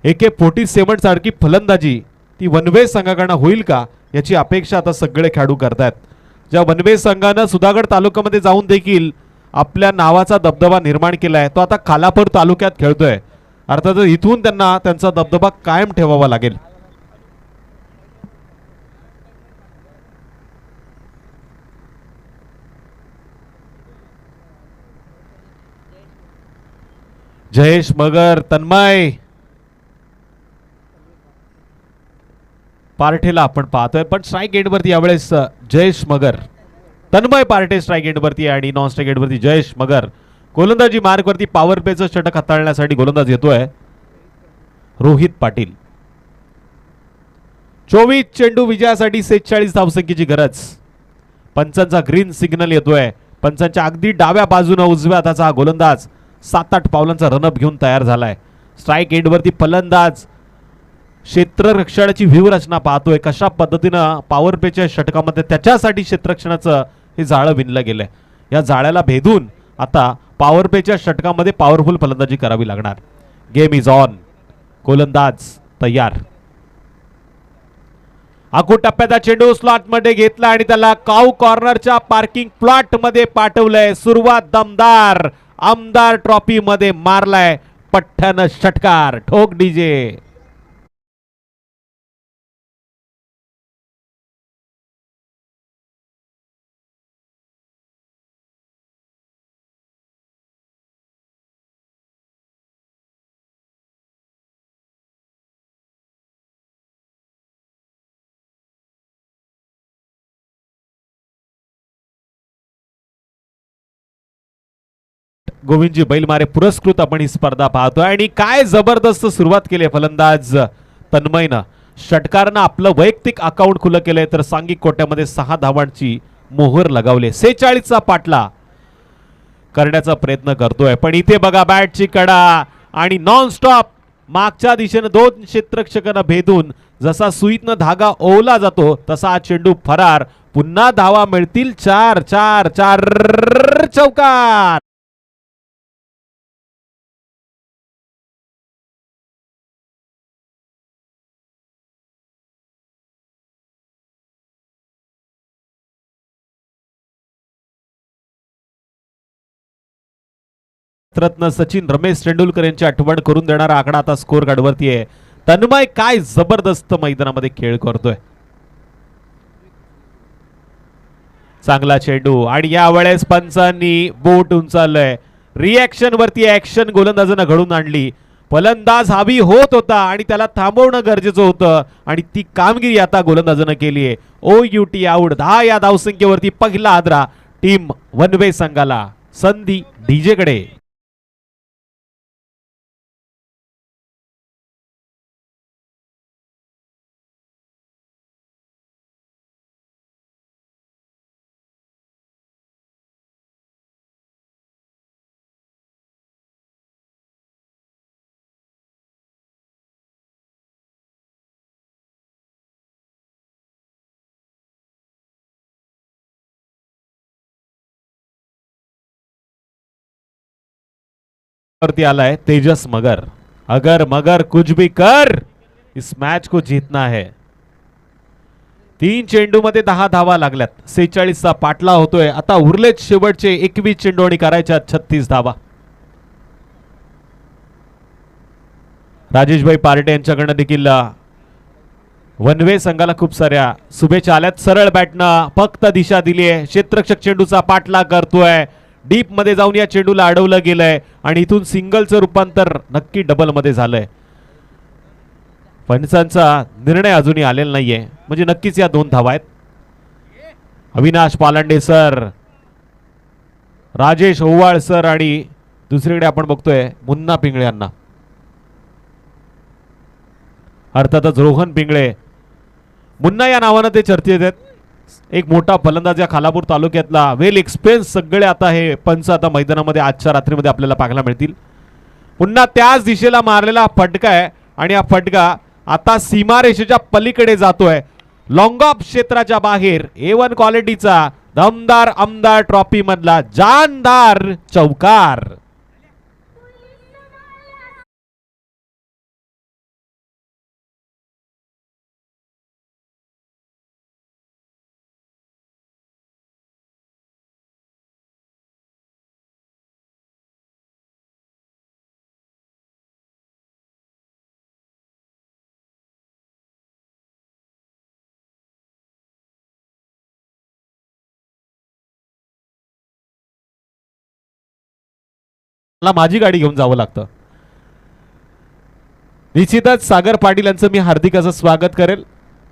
AK-47 सारखी फलंदाजी ती वनवे संघाकडनं होईल का याची अपेक्षा आता सगळे खेळाडू करतात। ज्या वनवे संघानं सुधागड तालुक्यामध्ये जाऊन देखील आपल्या नावाचा दबदबा निर्माण केलाय, तो आता खालापूर तालुक्यात खेळतोय। अर्थात इथून त्यांना त्यांचा दबदबा कायम ठेवावा लागेल। जयेश मगर तन्मय पार्ठेला आपण पाहतोय, पण स्ट्राईक एंडवरती यावेळेस जयेश मगर, तन्मय पार्ठे स्ट्राईक एंडवरती आणि नॉन स्ट्राईक एंडवरती जयेश मगर। गोलंदाजी मार्गवरती पॉवर प्लेचं षटक हाताळण्यासाठी गोलंदाज येतोय रोहित पाटील। 24 चेंडू विजयासाठी 46 धावसंख्येची गरज। पंचांचा ग्रीन सिग्नल येतोय। पंचांच्या अगदी डाव्या बाजूने उजव्या हाताचा हा गोलंदाज 7-8 पावलांचा रनअप घेऊन तयार झालाय। स्ट्राईक एंडवरती फलंदाज क्षेत्ररक्षणाची व्यूहरचना पाहतोय, कशा पद्धतीनं पॉवर प्लेच्या षटकामध्ये त्याच्यासाठी क्षेत्ररक्षणाचं हे जाळं विणलं गेलंय। या जाळ्याला भेदून आता पॉवर प्लेच्या षटकामध्ये पॉवरफुल फलंदाजी करावी लागणार। गेम इज ऑन, गोलंदाज तयार। आखू टप्प्याचा चेंडू स्लॉट मध्ये घेतला आणि त्याला काऊ कॉर्नरच्या पार्किंग प्लॉट मध्ये पाठवलंय। सुरुवात दमदार आमदार ट्रॉफी मध्ये मारलाय पठ्ठ्यानं षटकार। ठोक डीजे। गोविंदजी बैलमारे पुरस्कृत आपण ही स्पर्धा पाहतोय आणि काय जबरदस्त सुरुवात केली फलंदाज तन्मयनं। षटकारनं आपलं वैयक्तिक अकाउंट खुलं केलंय तर सांघिक कोट्यामध्ये 6 धावांची मोहर लगावली। 46चा पाटला करण्याचा प्रयत्न करतोय, पण इथे बघा बॅटची कडा आणि नॉन स्टॉप मागच्या दिशेने 2 क्षेत्ररक्षकांना भेदून जसा सुईतनं धागा ओवला जातो तसा हा चेंडू फरार। पुन्हा धावा मिळतील 4 चौकार। रत्न सचिन रमेश तेंडुलकर यांची आठवण करून देणारा आकडा आता स्कोर कार्डवरती आहे। तन्मय काय जबरदस्त मैदानामध्ये खेळ करतोय। चांगला चेंडू आणि यावेळेस पंचांनी बोट उंचावलंय. रिॲक्शन वरती ऍक्शन गोलंदाजानं घडून आणली. फलंदाज हावी होत होता आणि त्याला थांबवणं गरजेचं होतं आणि ती कामगिरी आता गोलंदाजानं केली आहे. OUT out. 10 या धावसंख्येवरती पहिला आदरा टीम वनवे संघाला. संधी डीजे कडे. वरती आलाय तेजस मगर. अगर मगर कुछ भी कर इस मैच को जीतना है. 3 चेंडू मध्ये 10 धावा लागल्यात. 46 चा पाटला होतोय. आता उरलेत शेवटचे 21 चेंडू आणि करायच्या 36 धावा. राजेशभाई पार्टे यांच्याकडनं देखील वनवे संघाला खूप साऱ्या शुभेच्छा आल्यात. सरळ बॅटनं फक्त दिशा दिली आहे. क्षेत्ररक्षक चेंडूचा पाठलाग करतोय. डीप मध्ये जाऊन या चेंडूला अडवलं गेलंय आणि इथून सिंगलचं रूपांतर नक्की डबल मध्ये झालंय. पंचांचा निर्णय अजूनही आलेला नाहीये म्हणजे नक्कीच या 2 धावा आहेत. अविनाश पालांडे सर, राजेश ओवाळ सर आणि दुसरीकडे आपण बघतोय मुन्ना पिंगळे यांना. अर्थातच रोहन पिंगळे. मुन्ना या नावानं ते चर्चेत आहेत. एक मोठा फलंदाज या खालापूर तालुक्यातला. वेल एक्सपिरियन्स सगळे आता हे पंच आता मैदानामध्ये आजच्या रात्रीमध्ये आपल्याला पाहायला मिळतील. पुन्हा त्याच दिशेला मारलेला फटका आहे आणि हा फटका आता सीमारेषेच्या पलीकडे जातोय. लॉंग ऑफ क्षेत्राच्या बाहेर A1 क्वालिटीचा दमदार आमदार ट्रॉफी मधला जानदार चौकार. मला माझी गाडी घेऊन जावं लागतं. निश्चितच सागर पाटील यांचं मी हार्दिक असं स्वागत करेल.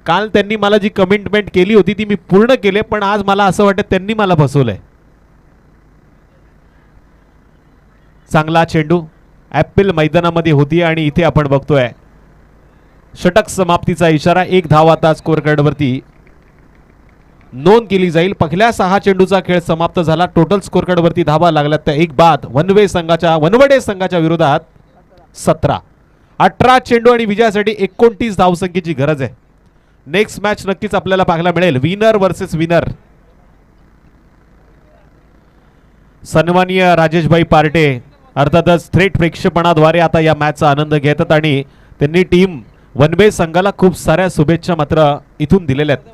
काल त्यांनी मला जी कमिटमेंट केली होती ती मी पूर्ण केले, पण आज मला असं वाटतं त्यांनी मला फसवलंय. चांगला चेंडू ऍपल मैदानामध्ये होती आणि इथे आपण बघतोय षटक समाप्तीचा इशारा. 1 धाव आता स्कोअर कार्डवरती नोंद केली जाईल. पहिल्या 6 चेंडूचा खेळ समाप्त झाला. टोटल स्कोअर कार्डवरती धावा लागल्यात त्या 1 बाद. वनवे संघाच्या वनवडे संघाच्या विरोधात 17. 18 चेंडू आणि विजयासाठी 29 धावसंख्येची गरज आहे. नेक्स्ट मॅच नक्कीच आपल्याला पाहायला मिळेल. Winner versus winner. सन्माननीय राजेशभाई पार्टे अर्थातच थेट प्रेक्षेपणाद्वारे आता या मॅचचा आनंद घेतात आणि त्यांनी टीम वनवे संघाला खूप साऱ्या शुभेच्छा मात्र इथून दिलेल्या आहेत.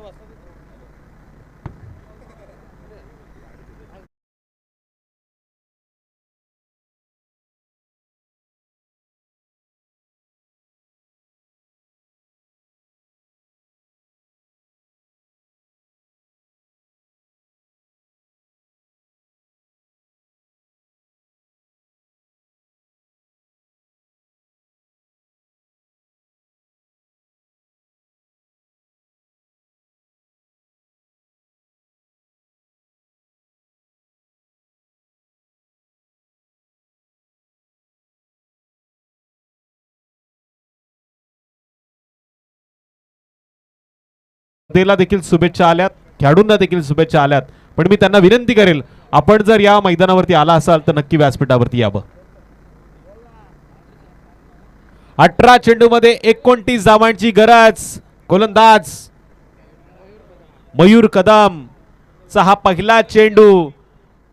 देला देखील शुभेच्छा आल्यात. खेळाडूंना देखील शुभेच्छा आल्यात. पण मी त्यांना विनंती करेल आपण जर या मैदानावरती आला असाल तर नक्की व्यासपीठावरती यावं. 18 चेंडू मध्ये 29 धावांची गरज. गोलंदाज मयूर कदम चा हा पहिला चेंडू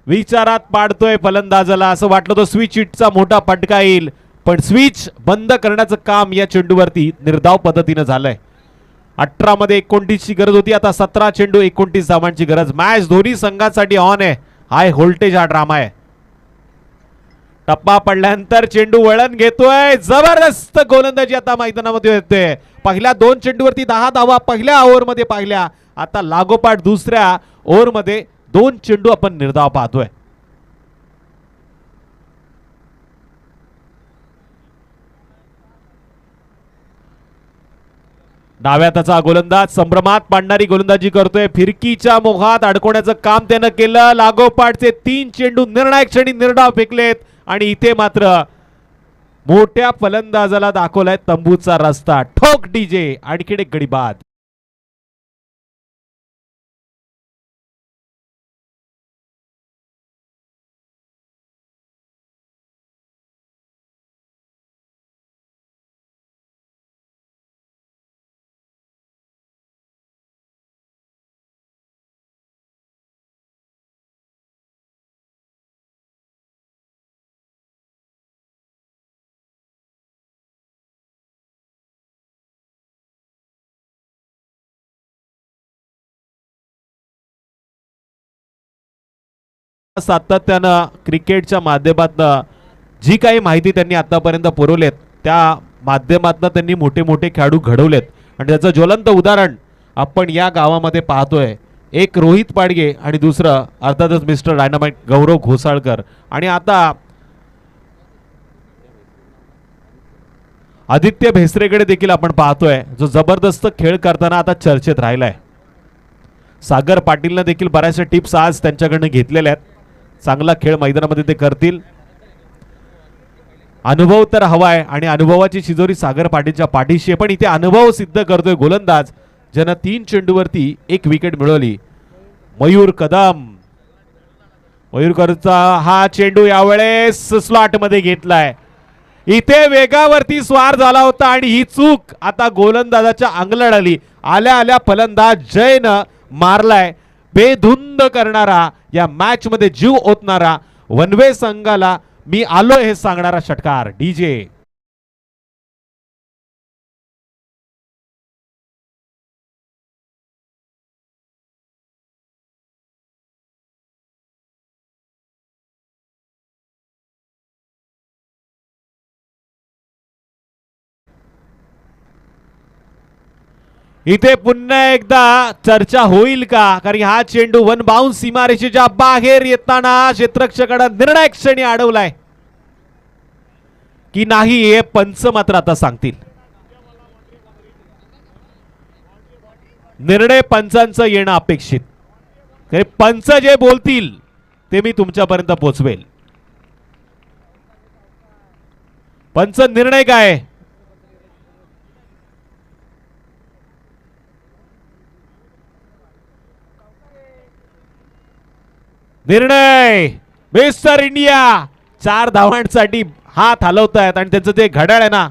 विचारात पाडतोय फलंदाजाला. असं वाटलं तो स्विच हिटचा मोठा फटका येईल पण स्विच बंद करण्याचं काम या चेंडूवरती निर्धाव पद्धतीने झालंय. 18 मध्ये 29 ची गरज होती. आता 17 चेंडू 29 धावांची गरज. मॅच दोन्ही संघांसाठी ऑन आहे. हाय व्होल्टेज हा ड्रामा आहे. टप्पा पडल्यानंतर चेंडू वळण घेतोय. जबरदस्त गोलंदाजी आता मैदानामध्ये येते. पहिल्या 2 चेंडूवरती 10 धावा पहिल्या ओव्हरमध्ये पाहिल्या. आता लागोपाठ दुसऱ्या ओव्हरमध्ये 2 चेंडू आपण निर्धाव पाहतोय. डाव्या त्याचा गोलंदाज संभ्रमात पाडणारी गोलंदाजी करतोय. फिरकीच्या मोहात अडकवण्याचं काम त्यानं केलं. लागोपाठचे 3 चेंडू निर्णायक क्षणी निर्धाव फेकलेत आणि इथे मात्र मोठ्या फलंदाजाला दाखवलाय तंबूचा रस्ता. ठोक डीजे, आणखीन एक गडी बाद. सातत्यानं क्रिकेटच्या माध्यमातून जी काही माहिती त्यांनी आतापर्यंत पुरवलेत त्या माध्यमातून त्यांनी मोठे मोठे खेळाडू घडवलेत आणि त्याचं ज्वलंत उदाहरण आपण या गावामध्ये पाहतोय. एक रोहित पाडगे आणि दुसरं अर्थातच मिस्टर डायनामाइट गौरव घोसाळकर. आणि आता आदित्य भेसरेकडे देखील आपण पाहतोय जो जबरदस्त खेळ करताना आता चर्चेत राहिलाय. सागर पाटीलने देखील बऱ्याचशा टिप्स आज त्यांच्याकडनं घेतलेल्या आहेत. चांगला खेळ मैदानामध्ये ते करतील. अनुभव तर हवाय आणि अनुभवाची शिजोरी सागर पाटीलच्या पाठीशी आहे. पण इथे अनुभव सिद्ध करतोय गोलंदाज ज्यानं 3 चेंडूवरती 1 विकेट मिळवली. मयूर कदम. मयूरकरचा हा चेंडू यावेळेस स्लॉट मध्ये घेतलाय. इथे वेगावरती स्वार झाला होता आणि ही चूक आता गोलंदाजाच्या अंगलट आली. आल्या आल्या फलंदाज जयनं मारलाय. बेधुंद करणारा, या मॅच मध्ये जीव ओतणारा, वनवे संघाला मी आलोय हे सांगणारा षटकार डीजे. इथे पुन्हा एकदा चर्चा होईल का? कारण हा चेंडू वन बाउन्स सीमारेषेच्या बाहेर येताना क्षेत्ररक्षकाने निर्णायक क्षणी अडवलाय की नाही हे पंच मात्र आता सांगतील. निर्णय पंचांचं येणं अपेक्षित. पंच जे बोलतील ते मी तुमच्यापर्यंत पोहोचवेल. पंच निर्णय काय? निर्णय मिस्टर इंडिया 4 धावांसाठी हात हलवतायत आणि त्यांचं ते घड्याळ आहे ना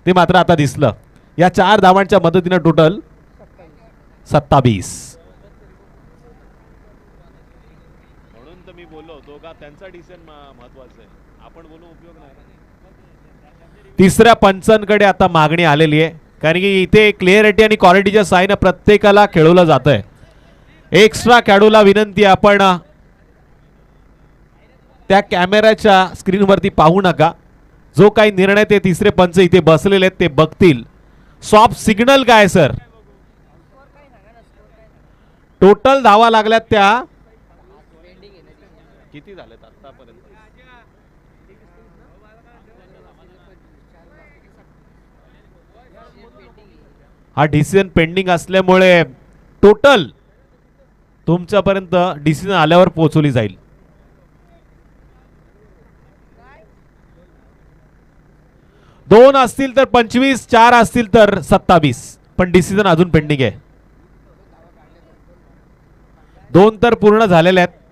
ते मात्र आता दिसलं. या 4 धावांच्या मदतीने टोटल 27. म्हणून तर मी बोललो होतो का त्यांचा डिसिजन महत्त्वाचा आहे. आपण बोलून उपयोग नाही. तिसऱ्या पंचांकडे आता मागणी आलेली आहे कारण की इथे क्लिअरिटी आणि क्वालिटीच्या साईने प्रत्येकाला खेळवलं जातंय. एक्स्ट्रा खेळाडूला विनंती आपण त्या कॅमेऱ्याच्या स्क्रीनवरती पाहू नका. जो काही निर्णय ते तिसरे पंच इथे बसलेले आहेत ते बघतील. सॉफ्ट सिग्नल काय सर? टोटल धावा लागल्यात त्या किती झाल्यात आतापर्यंत? हा डिसिजन पेंडिंग असल्यामुळे टोटल तुमच्यापर्यंत डिसिजन आल्यावर पोहोचवली जाईल. दोन असतील तर 25, 4 असतील तर 27. पण डिसिजन अजून पेंडिंग आहे. 2 तर पूर्ण झालेले आहेत.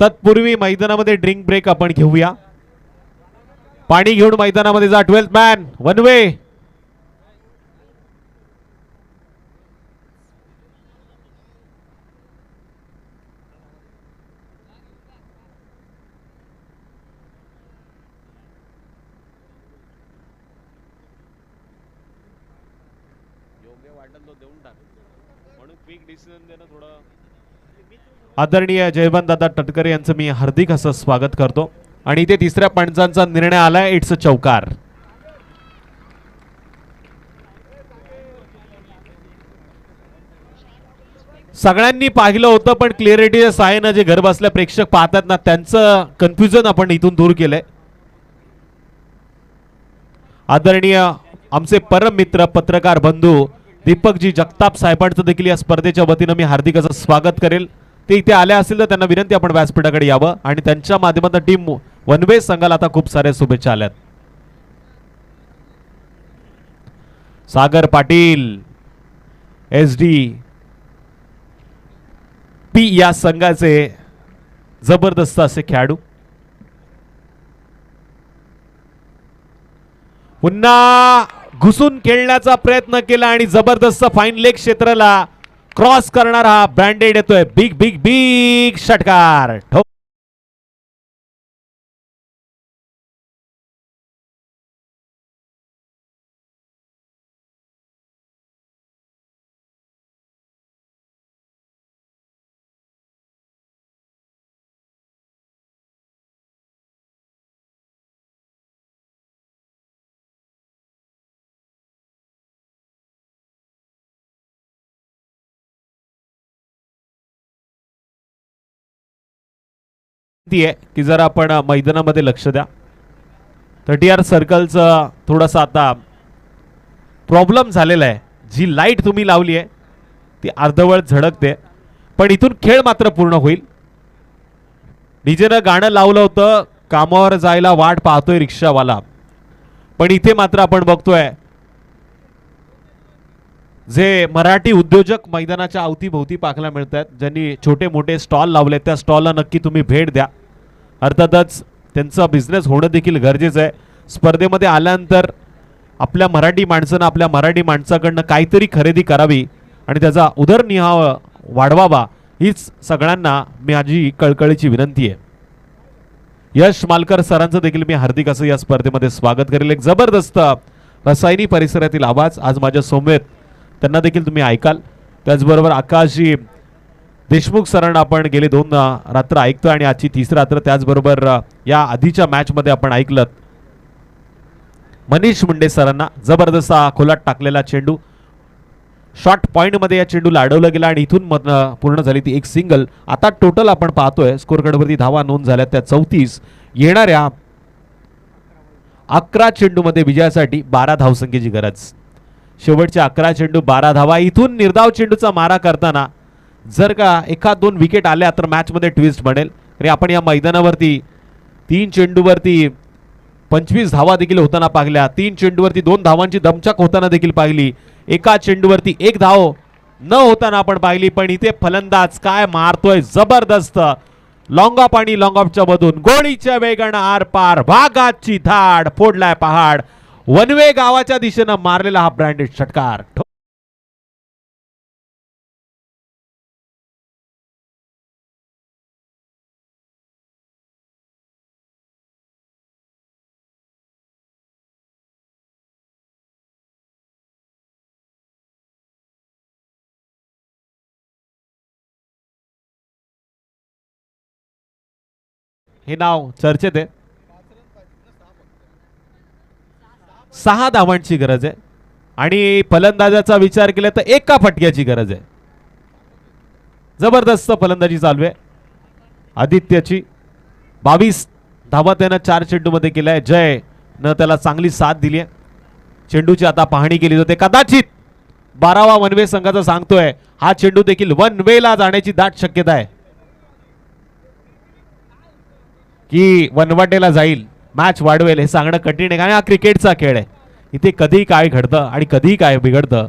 तत्पूर्वी मैदानामध्ये ड्रिंक ब्रेक आपण घेऊया. पाणी घेऊन मैदानामध्ये जा. 12th man one way. आदरणीय जयवंतदादा तटकरे यांचं मी हार्दिक असं स्वागत करतो. आणि इथे तिसऱ्या पंचांचा निर्णय आलाय. इट्स अ चौकार. सगळ्यांनी पाहिलं होतं पण क्लिअरिटीच्या सहाय्यानं जे घर बसल्या प्रेक्षक पाहतात ना त्यांचं कन्फ्युजन आपण इथून दूर केलंय. आदरणीय आमचे परम मित्र पत्रकार बंधू दीपकजी जगताप साहेबांचं देखील या स्पर्धेच्या वतीनं मी हार्दिक असं स्वागत करेल. ते इथे आले असतील तर त्यांना विनंती आपण व्यासपीठाकडे यावं आणि त्यांच्या माध्यमातून टीम वनवे संघाला आता खूप साऱ्या शुभेच्छा आल्यात. सागर पाटील SD पी या संघाचे जबरदस्त असे खेळाडू. पुन्हा घुसून खेळण्याचा प्रयत्न केला आणि जबरदस्त फाईन लेग क्षेत्राला क्रॉस करणारा हा ब्रँडेड येतोय. बिग बिग बिग षटकार. की जर आपण मैदानामध्ये लक्ष द्या. 30R सर्कलचं थोडासा आता प्रॉब्लेम झालेला आहे. जी लाईट तुम्ही लावली आहे ती अर्धवट झळकते पण इथून खेळ मात्र पूर्ण होईल. डीजेनं गाणं लावलं होतं कामावर जायला वाट पाहतोय रिक्षावाला. पण इथे मात्र आपण बघतोय जे मराठी उद्योजक मैदानाच्या अवतीभोवती पाहायला मिळत आहेत ज्यांनी छोटे मोठे स्टॉल लावले त्या स्टॉलला नक्की तुम्ही भेट द्या. अर्थातच त्यांचा बिझनेस होणं देखील गरजेचं आहे. स्पर्धेमध्ये आल्यानंतर आपल्या मराठी माणसानं आपल्या मराठी माणसाकडनं काहीतरी खरेदी करावी आणि त्याचा उदरनिर्वाह वाढवावा हीच सगळ्यांना माझी कळकळीची विनंती आहे. यश मालकर सरांचं देखील मी हार्दिक असं या स्पर्धेमध्ये स्वागत करेल. एक जबरदस्त रसायनी परिसरातील आवाज आज माझ्या समवेत त्यांना देखील तुम्ही ऐकाल. त्याचबरोबर आकाशजी देशमुख सरांना आपण गेले 2 रात्र ऐकतो आणि आजची 3री रात्र. त्याचबरोबर या आधीच्या मॅच मध्ये आपण ऐकलं मनीष मुंडे सरांना. जबरदस्त खोलात टाकलेला चेंडू शॉर्ट पॉइंट मध्ये या चेंडूला अडवलं गेलं आणि इथून पूर्ण झाली ती एक सिंगल. आता टोटल आपण पाहतोय स्कोर कार्डवरती धावा नोंद झाल्या त्या 34. येणाऱ्या 11 चेंडूमध्ये विजयासाठी 12 धावसंख्येची गरज. शेवटच्या 11 चेंडू 12 धावा. इथून निर्धाव चेंडूचा मारा करताना जर का 1-2 विकेट आल्या तर मॅच मध्ये ट्विस्ट बनेल. तरी आपण या मैदानावरती 3 चेंडूवरती 25 धावा देखील होताना पाहिल्या. 3 चेंडूवरती 2 धावांची दमछाक होताना देखील पाहिली. एका चेंडूवरती 1 धाव न होताना आपण पाहिली. पण इथे फलंदाज काय मारतोय जबरदस्त लॉंग ऑफ आणि लॉंग ऑफच्या मधून गोळीच्या वेगानं आर पार भागाची धाड फोडलाय पहाड. वनवे गावाच्या दिशेनं मारलेला हा ब्रँडेड षटकार. हे नाव चर्चेत आहे. 6 धावांची गरज आहे आणि फलंदाजाचा विचार केला तर एका फटक्याची गरज आहे. जबरदस्त फलंदाजी चालू आहे आदित्यची. 22 धावा त्यानं 4 चेंडूमध्ये केलाय. जय न त्याला चांगली साथ दिली आहे. चेंडूची आता पाहणी केली जाते. कदाचित 12वा वनवे संघाचा सांगतोय हा चेंडू देखील वनवेला जाण्याची दाट शक्यता आहे की वनवाटेला जाईल मॅच वाढवेल हे सांगणं कठीण आहे कारण हा क्रिकेटचा खेळ आहे. इथे कधी काय घडतं आणि कधी काय बिघडतं.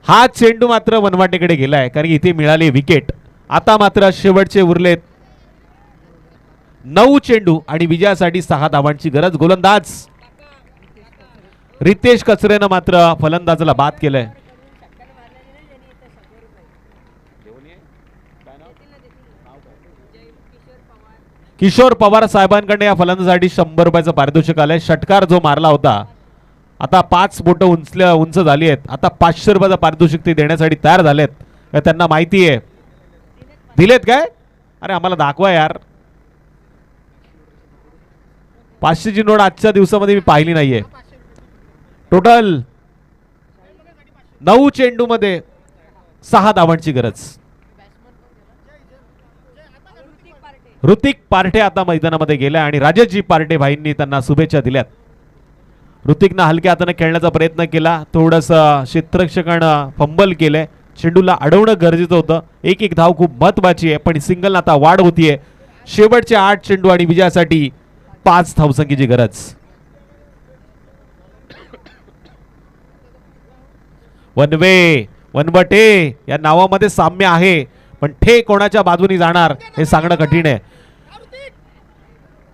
हा चेंडू मात्र वनवाटेकडे गेलाय कारण इथे मिळाली विकेट. आता मात्र शेवटचे उरलेत 9 चेंडू आणि विजयासाठी 6 धावांची गरज. गोलंदाज रितेश कचरेनं मात्र फलंदाजाला बाद केलंय. किशोर पवार साहेबांकडे या फलंदाजासाठी 100 रुपयाचं पारितोषिक आलंय. षटकार जो मारला होता आता 5 बोटं उंच झाली आहेत. आता 500 रुपयाचं पारितोषिक ते देण्यासाठी तयार झालेत. त्यांना माहिती आहे. दिलेत काय? अरे आम्हाला दाखवा यार. 500ची नोट आजच्या दिवसामध्ये मी पाहिली नाहीये. टोटल 9 चेंडूमध्ये 6 धावांची गरज. ऋतिक पार्टे आता मैदानामध्ये गेला आणि राजेशजी पार्टे भाईंनी त्यांना शुभेच्छा दिल्यात. ऋतिकनं हलक्या हाताने खेळण्याचा प्रयत्न केला. थोडंसं क्षेत्ररक्षकानं फंबल केलंय. चेंडूला अडवणं गरजेचं होतं. एक धाव खूप महत्वाची आहे पण सिंगल आता वाढ होतीये. शेवटचे 8 चेंडू आणि विजयासाठी 5 धावसंख्येची गरज. वनवटे या नावामध्ये साम्य आहे पण ठे कोणाच्या बाजूनी जाणार हे सांगणं कठीण आहे.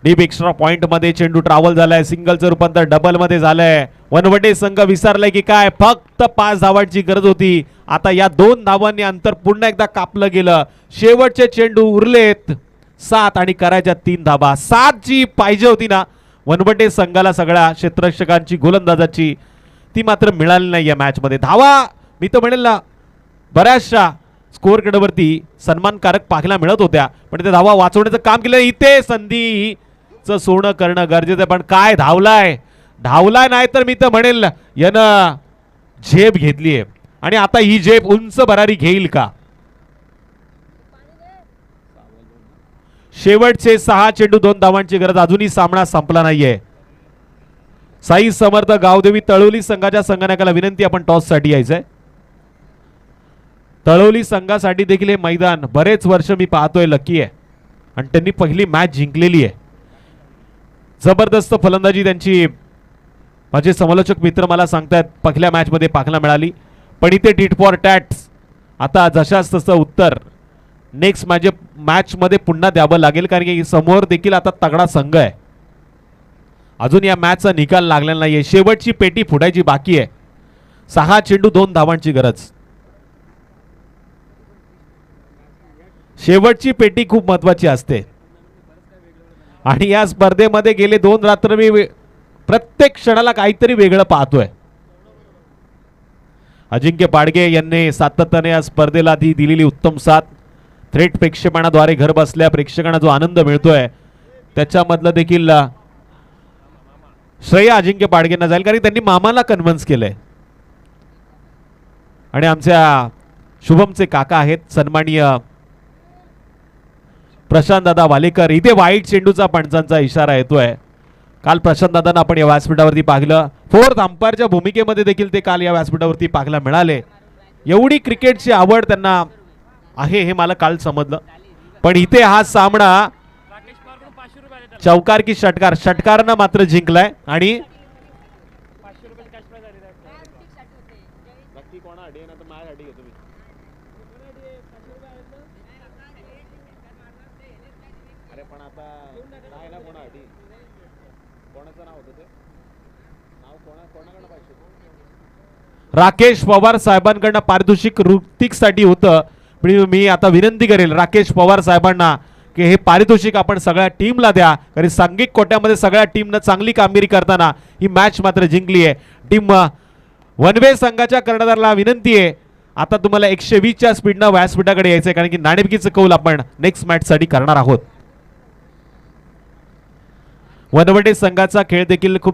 डीप एक्स्ट्रा पॉइंट मध्ये चेंडू ट्रॅव्हल झालाय. सिंगलचं रूपांतर डबल मध्ये झालंय. वनवटे संघ विसरलाय की काय? फक्त 5 धावांची गरज होती. आता या 2 धावांनी अंतर पुन्हा एकदा कापलं गेलं. शेवटचे चेंडू उरलेत 7 आणि करायच्या 3 धावा. 7 जी पाहिजे होती ना वनवटे संघाला सगळ्या क्षेत्ररक्षकांची गोलंदाजाची ती मात्र मिळाली नाही या मॅच मध्ये. धावा मी तर म्हणेल ना बऱ्याचशा स्कोअर कडवरती सन्मानकारक पाहायला मिळत होत्या पण ते धावा वाचवण्याचं काम केलं. इथे संधीचं सोनं करणं गरजेचं आहे पण काय धावलाय नाही तर मी तर म्हणेल यानं झेप घेतलीये आणि आता ही झेप उंच भरारी घेईल का? शेवटचे 6 चेंडू 2 धावांची गरज. अजूनही सामना संपला नाहीये. साई समर्थ गावदेवी तळोली संघाच्या संघनायकाला विनंती आपण टॉस साठी यायचंय. तळोली संघासाठी देखील हे मैदान बरेच वर्ष मी पाहतोय लकी आहे आणि त्यांनी पहिली मॅच जिंकलेली आहे. जबरदस्त फलंदाजी त्यांची माझे समालोचक मित्र मला सांगतायत पहिल्या मॅच मध्ये पाहायला मिळाली पण इथे टीट फॉर टॅट्स. आता जशाच तसं उत्तर नेक्स्ट मॅच मध्ये पुन्हा द्यावं लागेल कारण की समोर देखील आता तगडा संघ आहे. अजून या मॅचचा निकाल लागलेला नाहीये. शेवटची पेटी फुटायची बाकी आहे. 6 चेंडू 2 धावांची गरज. शेवटची पेटी खूप महत्वाची असते आणि या स्पर्धेमध्ये गेले 2 रात्र मी प्रत्येक क्षणाला काहीतरी वेगळं पाहतोय. अजिंक्य पाडगे यांनी सातत्याने या स्पर्धेला दिलेली उत्तम साथ. थेट प्रेक्षेपणाद्वारे घर बसल्या प्रेक्षकांना जो आनंद मिळतोय त्याच्यामधलं देखील श्रेय अजिंक्य पाडगेंना जाईल कारण त्यांनी मामाला कन्व्हिन्स केलंय. आणि आमच्या शुभमचे काका आहेत सन्माननीय प्रशांत दादा वालेकर. इथे वाईट चेंडूचा पंचांचा इशारा येतोय. काल प्रशांत दादांना आपण या व्यासपीठावरती पाहिलं. 4th अंपायरच्या भूमिकेमध्ये देखील ते काल या व्यासपीठावरती पाहायला मिळाले. एवढी क्रिकेटची आवड त्यांना आहे हे मला काल समजलं पण इथे हा सामना चौकार की षटकारनं मात्र जिंकलाय आणि राकेश पवार साहेबांकडनं पारितोषिक ऋतिकसाठी होतं. मी आता विनंती करेल राकेश पवार साहेबांना की हे पारितोषिक आपण सगळ्या टीमला द्या कारण सांघिक कोट्यामध्ये सगळ्या टीमनं चांगली कामगिरी करताना ही मॅच मात्र जिंकली आहे. टीम वनवे संघाच्या कर्णधाराला विनंती आहे आता तुम्हाला 120च्या स्पीडनं व्यासपीठाकडे यायचंय कारण की नाणेफेकीचं कौल आपण नेक्स्ट मॅच साठी करणार आहोत. वनवटे संघाचा खेळ देखील खूप